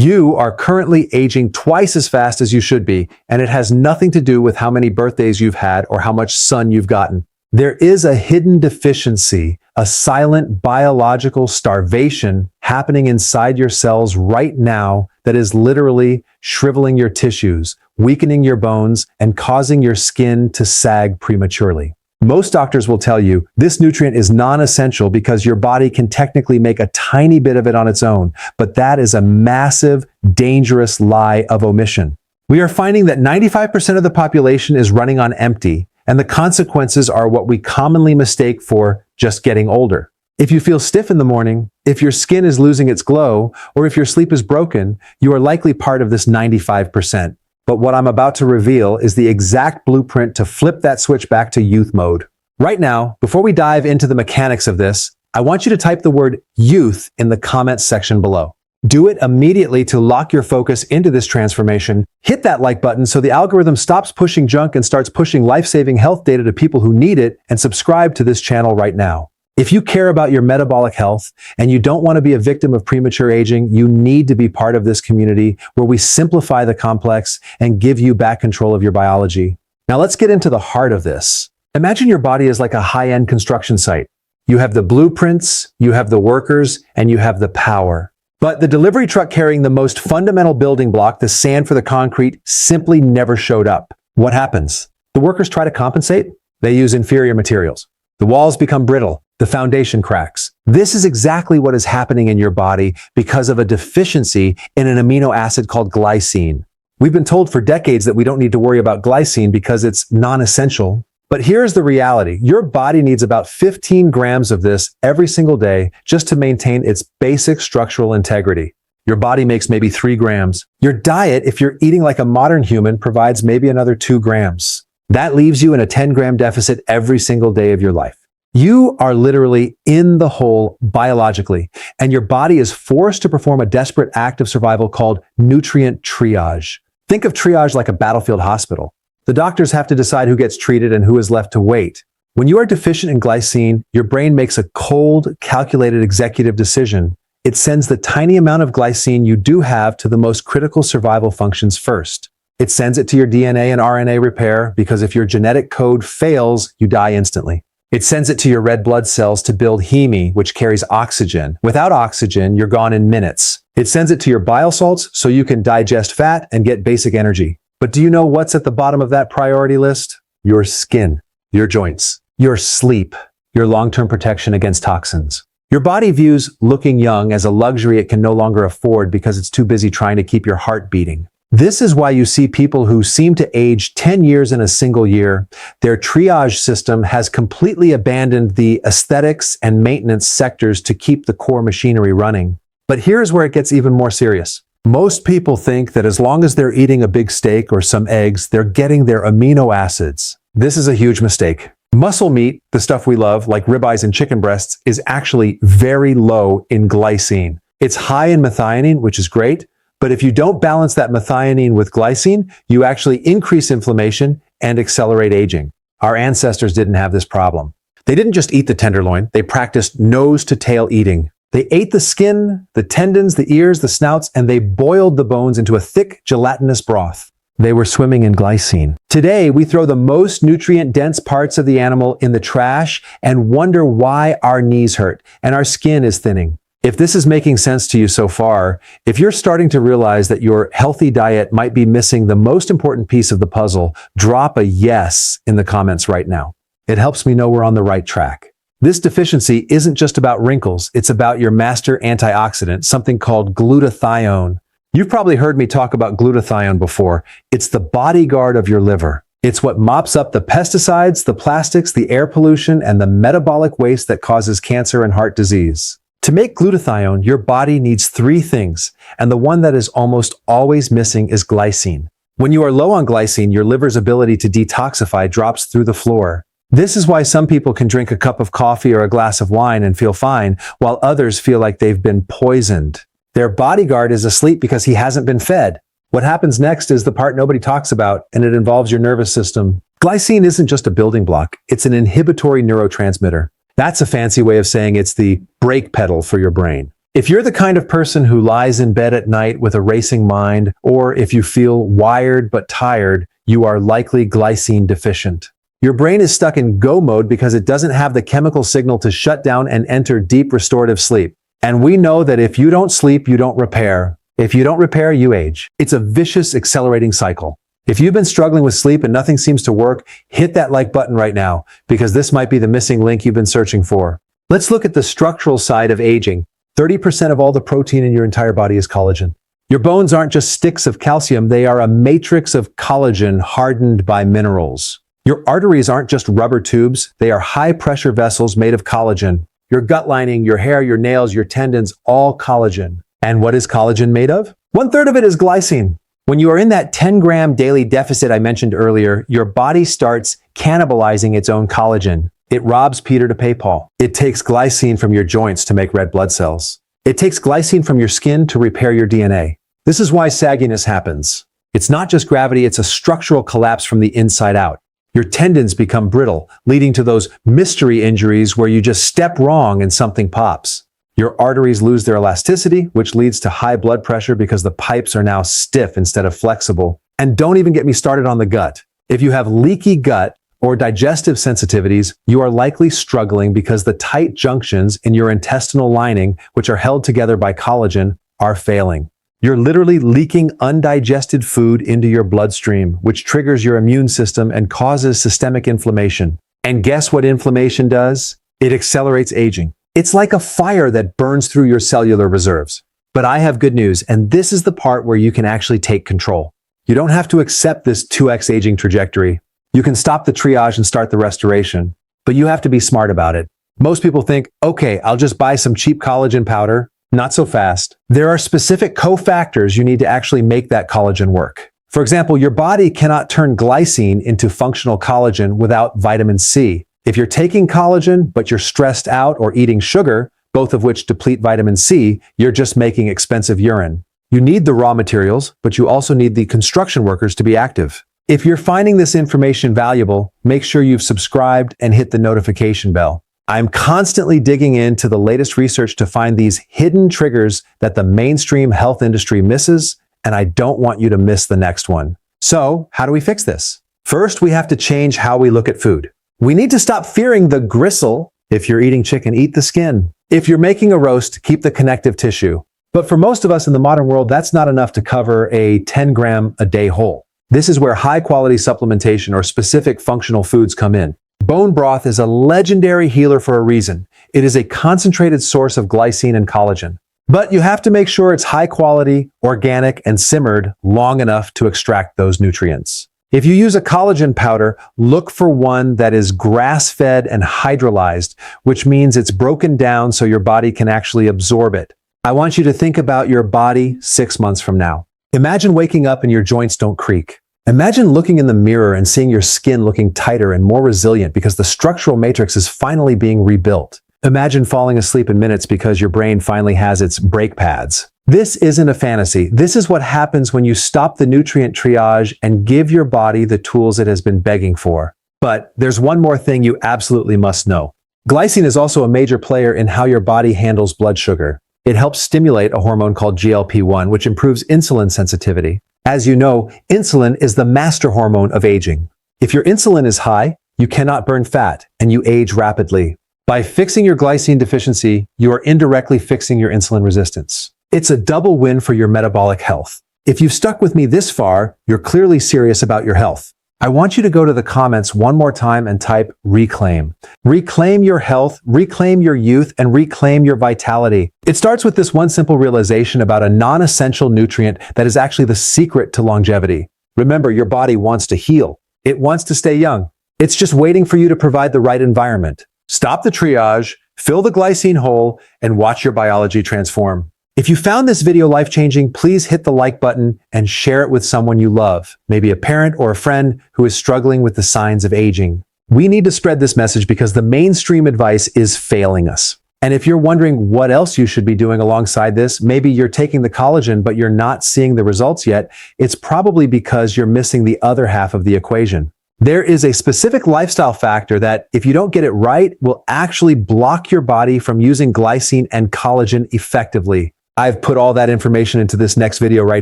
You are currently aging twice as fast as you should be, and it has nothing to do with how many birthdays you've had or how much sun you've gotten. There is a hidden deficiency, a silent biological starvation happening inside your cells right now that is literally shriveling your tissues, weakening your bones, and causing your skin to sag prematurely. Most doctors will tell you this nutrient is non-essential because your body can technically make a tiny bit of it on its own, but that is a massive, dangerous lie of omission. We are finding that 95% of the population is running on empty, and the consequences are what we commonly mistake for just getting older. If you feel stiff in the morning, if your skin is losing its glow, or if your sleep is broken, you are likely part of this 95%. But what I'm about to reveal is the exact blueprint to flip that switch back to youth mode. Right now, before we dive into the mechanics of this, I want you to type the word youth in the comments section below. Do it immediately to lock your focus into this transformation. Hit that like button so the algorithm stops pushing junk and starts pushing life-saving health data to people who need it, and subscribe to this channel right now. If you care about your metabolic health and you don't want to be a victim of premature aging, you need to be part of this community where we simplify the complex and give you back control of your biology. Now let's get into the heart of this. Imagine your body is like a high-end construction site. You have the blueprints, you have the workers, and you have the power. But the delivery truck carrying the most fundamental building block, the sand for the concrete, simply never showed up. What happens? The workers try to compensate. They use inferior materials. The walls become brittle. The foundation cracks. This is exactly what is happening in your body because of a deficiency in an amino acid called glycine. We've been told for decades that we don't need to worry about glycine because it's non-essential. But here's the reality. Your body needs about 15 grams of this every single day just to maintain its basic structural integrity. Your body makes maybe 3 grams. Your diet, if you're eating like a modern human, provides maybe another 2 grams. That leaves you in a 10-gram deficit every single day of your life. You are literally in the hole biologically, and your body is forced to perform a desperate act of survival called nutrient triage. Think of triage like a battlefield hospital. The doctors have to decide who gets treated and who is left to wait. When you are deficient in glycine, your brain makes a cold, calculated executive decision. It sends the tiny amount of glycine you do have to the most critical survival functions first. It sends it to your DNA and RNA repair because if your genetic code fails, you die instantly. It sends it to your red blood cells to build heme, which carries oxygen. Without oxygen, you're gone in minutes. It sends it to your bile salts so you can digest fat and get basic energy. But do you know what's at the bottom of that priority list? Your skin, your joints, your sleep, your long-term protection against toxins. Your body views looking young as a luxury it can no longer afford because it's too busy trying to keep your heart beating. This is why you see people who seem to age 10 years in a single year. Their triage system has completely abandoned the aesthetics and maintenance sectors to keep the core machinery running. But here's where it gets even more serious. Most people think that as long as they're eating a big steak or some eggs, they're getting their amino acids. This is a huge mistake. Muscle meat, the stuff we love, like ribeyes and chicken breasts, is actually very low in glycine. It's high in methionine, which is great. But if you don't balance that methionine with glycine, you actually increase inflammation and accelerate aging. Our ancestors didn't have this problem. They didn't just eat the tenderloin, they practiced nose-to-tail eating. They ate the skin, the tendons, the ears, the snouts, and they boiled the bones into a thick, gelatinous broth. They were swimming in glycine. Today, we throw the most nutrient-dense parts of the animal in the trash and wonder why our knees hurt and our skin is thinning. If this is making sense to you so far, if you're starting to realize that your healthy diet might be missing the most important piece of the puzzle, drop a yes in the comments right now. It helps me know we're on the right track. This deficiency isn't just about wrinkles, it's about your master antioxidant, something called glutathione. You've probably heard me talk about glutathione before. It's the bodyguard of your liver. It's what mops up the pesticides, the plastics, the air pollution, and the metabolic waste that causes cancer and heart disease. To make glutathione, your body needs 3 things, and the one that is almost always missing is glycine. When you are low on glycine, your liver's ability to detoxify drops through the floor. This is why some people can drink a cup of coffee or a glass of wine and feel fine, while others feel like they've been poisoned. Their bodyguard is asleep because he hasn't been fed. What happens next is the part nobody talks about, and it involves your nervous system. Glycine isn't just a building block, it's an inhibitory neurotransmitter. That's a fancy way of saying it's the brake pedal for your brain. If you're the kind of person who lies in bed at night with a racing mind, or if you feel wired but tired, you are likely glycine deficient. Your brain is stuck in go mode because it doesn't have the chemical signal to shut down and enter deep restorative sleep. And we know that if you don't sleep, you don't repair. If you don't repair, you age. It's a vicious, accelerating cycle. If you've been struggling with sleep and nothing seems to work, hit that like button right now, because this might be the missing link you've been searching for. Let's look at the structural side of aging. 30% of all the protein in your entire body is collagen. Your bones aren't just sticks of calcium, they are a matrix of collagen hardened by minerals. Your arteries aren't just rubber tubes, they are high-pressure vessels made of collagen. Your gut lining, your hair, your nails, your tendons, all collagen. And what is collagen made of? 1/3 of it is glycine. When you are in that 10-gram daily deficit I mentioned earlier, your body starts cannibalizing its own collagen. It robs Peter to pay Paul. It takes glycine from your joints to make red blood cells. It takes glycine from your skin to repair your DNA. This is why sagginess happens. It's not just gravity, it's a structural collapse from the inside out. Your tendons become brittle, leading to those mystery injuries where you just step wrong and something pops. Your arteries lose their elasticity, which leads to high blood pressure because the pipes are now stiff instead of flexible. And don't even get me started on the gut. If you have leaky gut or digestive sensitivities, you are likely struggling because the tight junctions in your intestinal lining, which are held together by collagen, are failing. You're literally leaking undigested food into your bloodstream, which triggers your immune system and causes systemic inflammation. And guess what inflammation does? It accelerates aging. It's like a fire that burns through your cellular reserves. But I have good news, and this is the part where you can actually take control. You don't have to accept this 2x aging trajectory. You can stop the triage and start the restoration, but you have to be smart about it. Most people think, okay, I'll just buy some cheap collagen powder. Not so fast. There are specific cofactors you need to actually make that collagen work. For example, your body cannot turn glycine into functional collagen without vitamin C. If you're taking collagen, but you're stressed out or eating sugar, both of which deplete vitamin C, you're just making expensive urine. You need the raw materials, but you also need the construction workers to be active. If you're finding this information valuable, make sure you've subscribed and hit the notification bell. I'm constantly digging into the latest research to find these hidden triggers that the mainstream health industry misses, and I don't want you to miss the next one. So, how do we fix this? First, we have to change how we look at food. We need to stop fearing the gristle. If you're eating chicken, eat the skin. If you're making a roast, keep the connective tissue. But for most of us in the modern world, that's not enough to cover a 10-gram a day whole. This is where high-quality supplementation or specific functional foods come in. Bone broth is a legendary healer for a reason. It is a concentrated source of glycine and collagen. But you have to make sure it's high quality, organic, and simmered long enough to extract those nutrients. If you use a collagen powder, look for one that is grass-fed and hydrolyzed, which means it's broken down so your body can actually absorb it. I want you to think about your body 6 months from now. Imagine waking up and your joints don't creak. Imagine looking in the mirror and seeing your skin looking tighter and more resilient because the structural matrix is finally being rebuilt. Imagine falling asleep in minutes because your brain finally has its brake pads. This isn't a fantasy. This is what happens when you stop the nutrient triage and give your body the tools it has been begging for. But there's one more thing you absolutely must know. Glycine is also a major player in how your body handles blood sugar. It helps stimulate a hormone called GLP-1, which improves insulin sensitivity. As you know, insulin is the master hormone of aging. If your insulin is high, you cannot burn fat, and you age rapidly. By fixing your glycine deficiency, you are indirectly fixing your insulin resistance. It's a double win for your metabolic health. If you've stuck with me this far, you're clearly serious about your health. I want you to go to the comments one more time and type reclaim. Reclaim your health, reclaim your youth, and reclaim your vitality. It starts with this one simple realization about a non-essential nutrient that is actually the secret to longevity. Remember, your body wants to heal. It wants to stay young. It's just waiting for you to provide the right environment. Stop the triage, fill the glycine hole, and watch your biology transform. If you found this video life-changing, please hit the like button and share it with someone you love, maybe a parent or a friend who is struggling with the signs of aging. We need to spread this message because the mainstream advice is failing us. And if you're wondering what else you should be doing alongside this, maybe you're taking the collagen but you're not seeing the results yet, it's probably because you're missing the other half of the equation. There is a specific lifestyle factor that, if you don't get it right, will actually block your body from using glycine and collagen effectively. I've put all that information into this next video right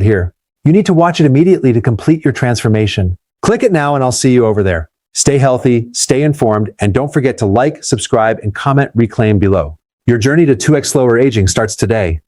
here. You need to watch it immediately to complete your transformation. Click it now and I'll see you over there. Stay healthy, stay informed, and don't forget to like, subscribe, and comment reclaim below. Your journey to 2x slower aging starts today.